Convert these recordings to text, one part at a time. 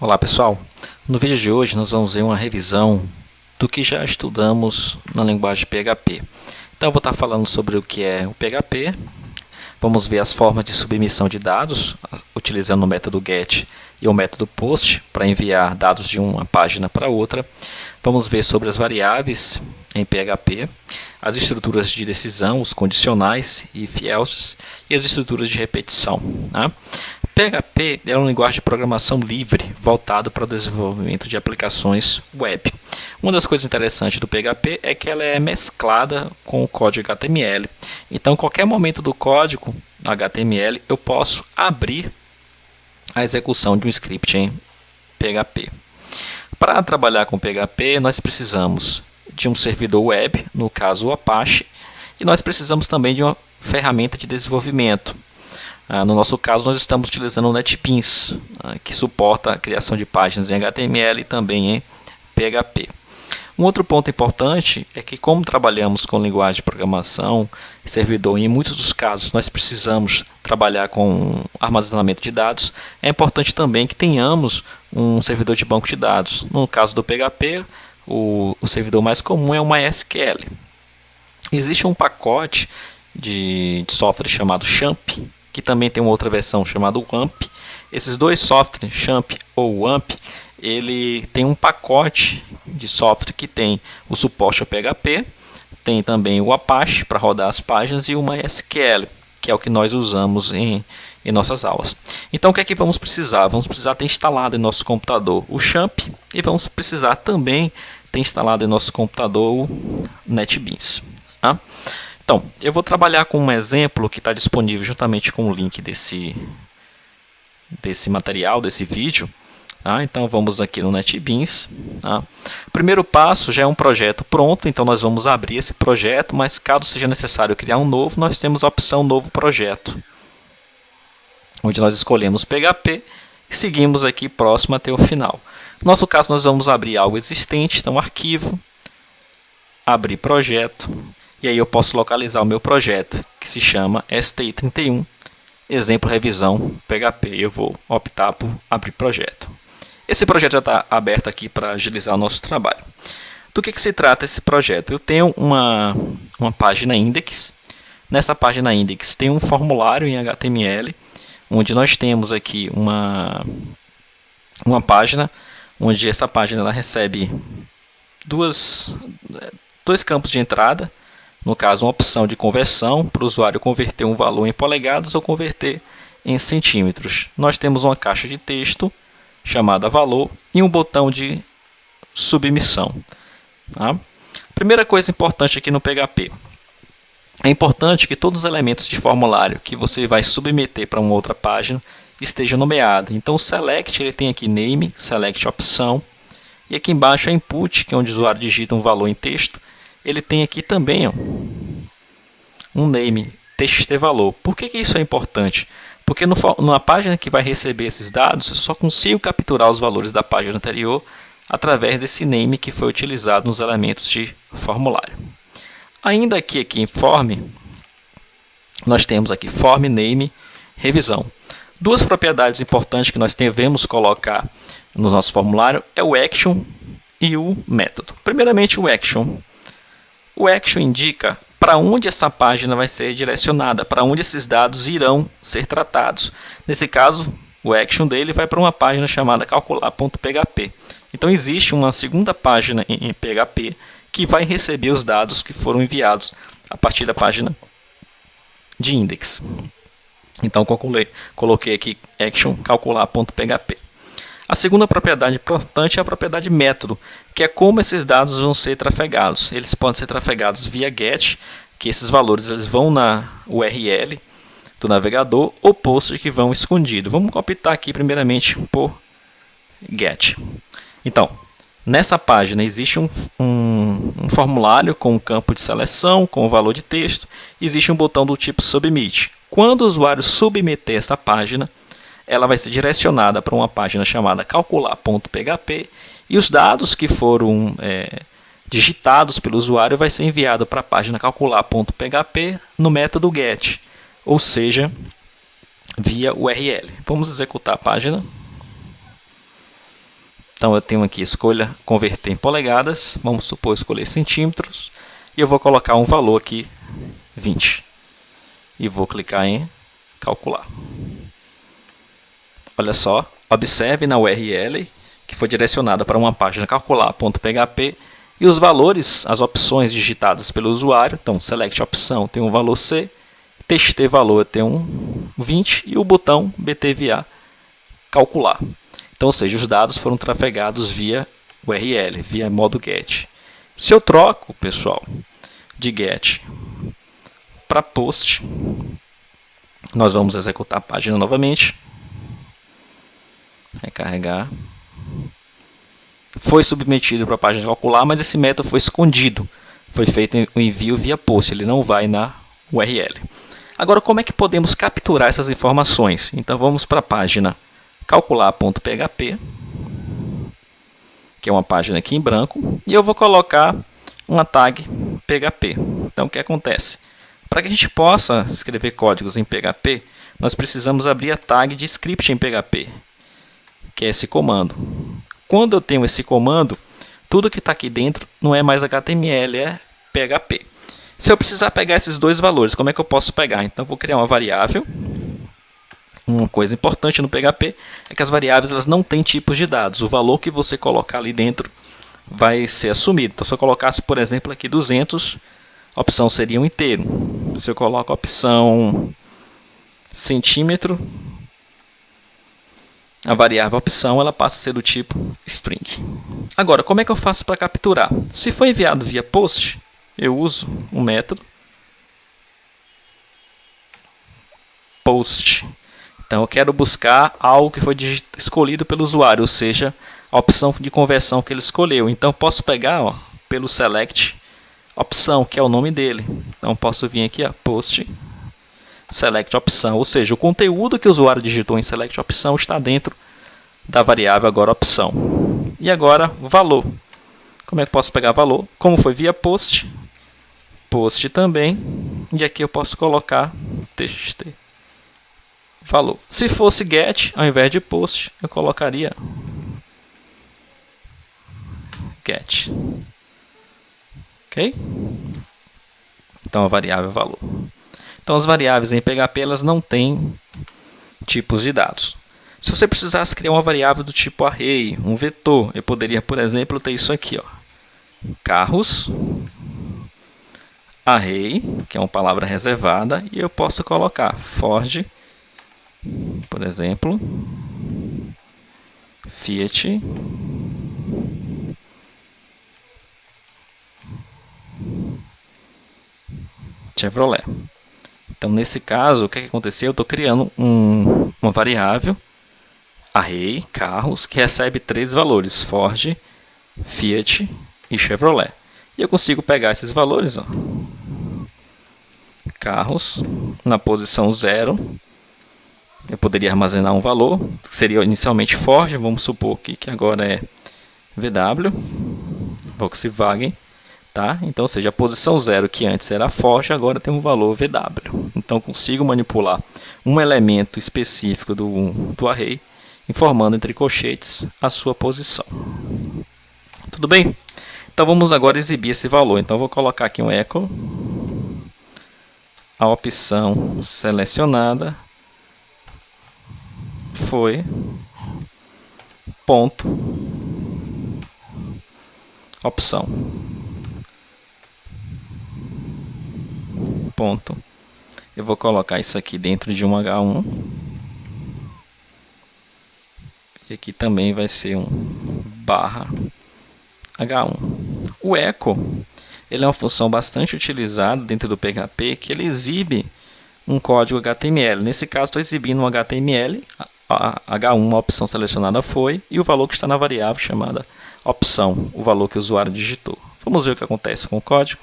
Olá pessoal, no vídeo de hoje nós vamos ver uma revisão do que já estudamos na linguagem PHP. Então eu vou estar falando sobre o que é o PHP, vamos ver as formas de submissão de dados, utilizando o método GET e o método POST para enviar dados de uma página para outra. Vamos ver sobre as variáveis em PHP, as estruturas de decisão, os condicionais e if else, e as estruturas de repetição. Tá? PHP é uma linguagem de programação livre, voltado para o desenvolvimento de aplicações web. Uma das coisas interessantes do PHP é que ela é mesclada com o código HTML. Então, em qualquer momento do código HTML, eu posso abrir a execução de um script em PHP. Para trabalhar com PHP, nós precisamos de um servidor web, no caso o Apache, e nós precisamos também de uma ferramenta de desenvolvimento. No nosso caso, nós estamos utilizando o NetBeans, que suporta a criação de páginas em HTML e também em PHP. Um outro ponto importante é que, como trabalhamos com linguagem de programação, servidor, e em muitos dos casos nós precisamos trabalhar com armazenamento de dados, é importante também que tenhamos um servidor de banco de dados. No caso do PHP, o servidor mais comum é o MySQL. Existe um pacote de software chamado XAMPP, que também tem uma outra versão chamada WAMP. Esses dois softwares, XAMPP ou WAMP, ele tem um pacote de software que tem o suporte ao PHP, tem também o Apache para rodar as páginas e o MySQL, que é o que nós usamos em nossas aulas. Então o que é que vamos precisar? Vamos precisar ter instalado em nosso computador o XAMPP e vamos precisar também ter instalado em nosso computador o NetBeans. Tá? Então, eu vou trabalhar com um exemplo que está disponível juntamente com o link desse material, desse vídeo. Tá? Então, vamos aqui no NetBeans. Tá? O primeiro passo já é um projeto pronto, então nós vamos abrir esse projeto, mas caso seja necessário criar um novo, nós temos a opção Novo Projeto, onde nós escolhemos PHP e seguimos aqui próximo até o final. No nosso caso, nós vamos abrir algo existente, então Arquivo, Abrir Projeto. E aí eu posso localizar o meu projeto, que se chama STI31, exemplo revisão PHP. Eu vou optar por abrir projeto. Esse projeto já está aberto aqui para agilizar o nosso trabalho. Do que se trata esse projeto? Eu tenho uma página index. Nessa página index tem um formulário em HTML, onde nós temos aqui uma página, onde essa página ela recebe dois campos de entrada. No caso, uma opção de conversão para o usuário converter um valor em polegadas ou converter em centímetros. Nós temos uma caixa de texto chamada valor e um botão de submissão. Tá? Primeira coisa importante aqui no PHP. É importante que todos os elementos de formulário que você vai submeter para uma outra página estejam nomeados. Então, o select ele tem aqui name, select opção. E aqui embaixo é input, que é onde o usuário digita um valor em texto. Ele tem aqui também um name, txt-valor. Por que isso é importante? Porque na página que vai receber esses dados, eu só consigo capturar os valores da página anterior através desse name que foi utilizado nos elementos de formulário. Ainda aqui em form, nós temos aqui form, name, revisão. Duas propriedades importantes que nós devemos colocar no nosso formulário é o action e o método. Primeiramente o action. O action indica para onde essa página vai ser direcionada, para onde esses dados irão ser tratados. Nesse caso, o action dele vai para uma página chamada calcular.php. Então existe uma segunda página em PHP que vai receber os dados que foram enviados a partir da página de index. Então coloquei aqui action calcular.php. A segunda propriedade importante é a propriedade método, que é como esses dados vão ser trafegados. Eles podem ser trafegados via GET, que esses valores eles vão na URL do navegador, ou POST, que vão escondido. Vamos optar aqui primeiramente por GET. Então, nessa página existe um formulário com um campo de seleção, com o valor de texto, existe um botão do tipo Submit. Quando o usuário submeter essa página, ela vai ser direcionada para uma página chamada calcular.php e os dados que foram digitados pelo usuário vai ser enviado para a página calcular.php no método get, ou seja, via URL. Vamos executar a página. Então eu tenho aqui escolha converter em polegadas, vamos supor escolher centímetros, e eu vou colocar um valor aqui, 20. E vou clicar em calcular. Olha só, observe na URL que foi direcionada para uma página calcular.php e os valores, as opções digitadas pelo usuário, então select opção tem um valor C, txt valor tem um 20 e o botão btva calcular. Então, ou seja, os dados foram trafegados via URL, via modo get. Se eu troco, pessoal, de get para post, nós vamos executar a página novamente. Recarregar. Foi submetido para a página calcular, mas esse método foi escondido. Foi feito o envio via post, ele não vai na URL. Agora, como é que podemos capturar essas informações? Então, vamos para a página calcular.php, que é uma página aqui em branco, e eu vou colocar uma tag PHP. Então, o que acontece? Para que a gente possa escrever códigos em PHP, nós precisamos abrir a tag de script em PHP, que é esse comando. Quando eu tenho esse comando, tudo que está aqui dentro não é mais HTML, é PHP. Se eu precisar pegar esses dois valores, como é que eu posso pegar? Então, vou criar uma variável. Uma coisa importante no PHP é que as variáveis elas não têm tipos de dados. O valor que você colocar ali dentro vai ser assumido. Então, se eu colocasse, por exemplo, aqui 200, a opção seria um inteiro. Se eu coloco a opção centímetro, a variável opção ela passa a ser do tipo string. Agora, como é que eu faço para capturar? Se for enviado via post, eu uso um método post. Então, eu quero buscar algo que foi escolhido pelo usuário, ou seja, a opção de conversão que ele escolheu. Então, posso pegar pelo select opção, que é o nome dele. Então, posso vir aqui, post select opção, ou seja, o conteúdo que o usuário digitou em select opção está dentro da variável agora opção. E agora, valor. Como é que posso pegar valor? Como foi via post, post também, e aqui eu posso colocar txt valor. Se fosse get, ao invés de post, eu colocaria get. Ok? Então, a variável é valor. Então, as variáveis em PHP elas não têm tipos de dados. Se você precisasse criar uma variável do tipo array, um vetor, eu poderia, por exemplo, ter isso aqui, carros, array, que é uma palavra reservada, e eu posso colocar Ford, por exemplo, Fiat, Chevrolet. Então, nesse caso, o que aconteceu? Eu estou criando uma variável, array, carros, que recebe 3 valores, Ford, Fiat e Chevrolet. E eu consigo pegar esses valores, carros, na posição 0, eu poderia armazenar um valor, que seria inicialmente Ford, vamos supor que agora é VW, Volkswagen. Tá? Então, ou seja, a posição 0 que antes era Ford, agora tem um valor VW. Então, consigo manipular um elemento específico do array, informando entre colchetes a sua posição. Tudo bem? Então, vamos agora exibir esse valor. Então, vou colocar aqui um echo, a opção selecionada foi ponto opção. Ponto. Eu vou colocar isso aqui dentro de um H1. E aqui também vai ser um barra H1. O echo, ele é uma função bastante utilizada dentro do PHP, que ele exibe um código HTML. Nesse caso, estou exibindo um HTML, H1, a opção selecionada foi, e o valor que está na variável chamada opção, o valor que o usuário digitou. Vamos ver o que acontece com o código.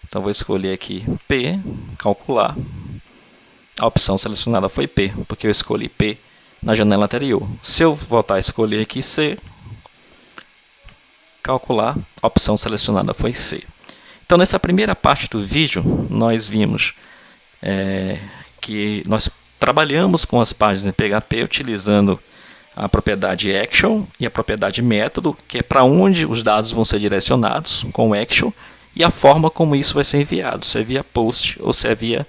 Então, vou escolher aqui P, calcular. A opção selecionada foi P, porque eu escolhi P na janela anterior. Se eu voltar a escolher aqui C, calcular, a opção selecionada foi C. Então, nessa primeira parte do vídeo, nós vimos que nós trabalhamos com as páginas em PHP utilizando a propriedade action e a propriedade método, que é para onde os dados vão ser direcionados com o action, e a forma como isso vai ser enviado, se é via post ou se é via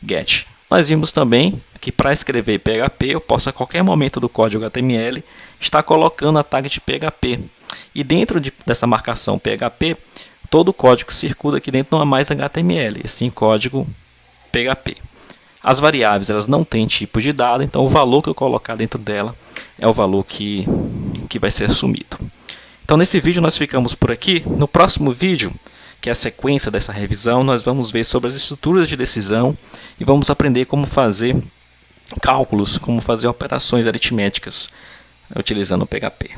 get. Nós vimos também que para escrever PHP, eu posso a qualquer momento do código HTML estar colocando a tag de PHP. E dentro dessa marcação PHP, todo o código que circula aqui dentro não é mais HTML, e sim código PHP. As variáveis elas não têm tipo de dado, então o valor que eu colocar dentro dela é o valor que vai ser assumido. Então nesse vídeo nós ficamos por aqui. No próximo vídeo, que é a sequência dessa revisão, nós vamos ver sobre as estruturas de decisão e vamos aprender como fazer cálculos, como fazer operações aritméticas utilizando o PHP.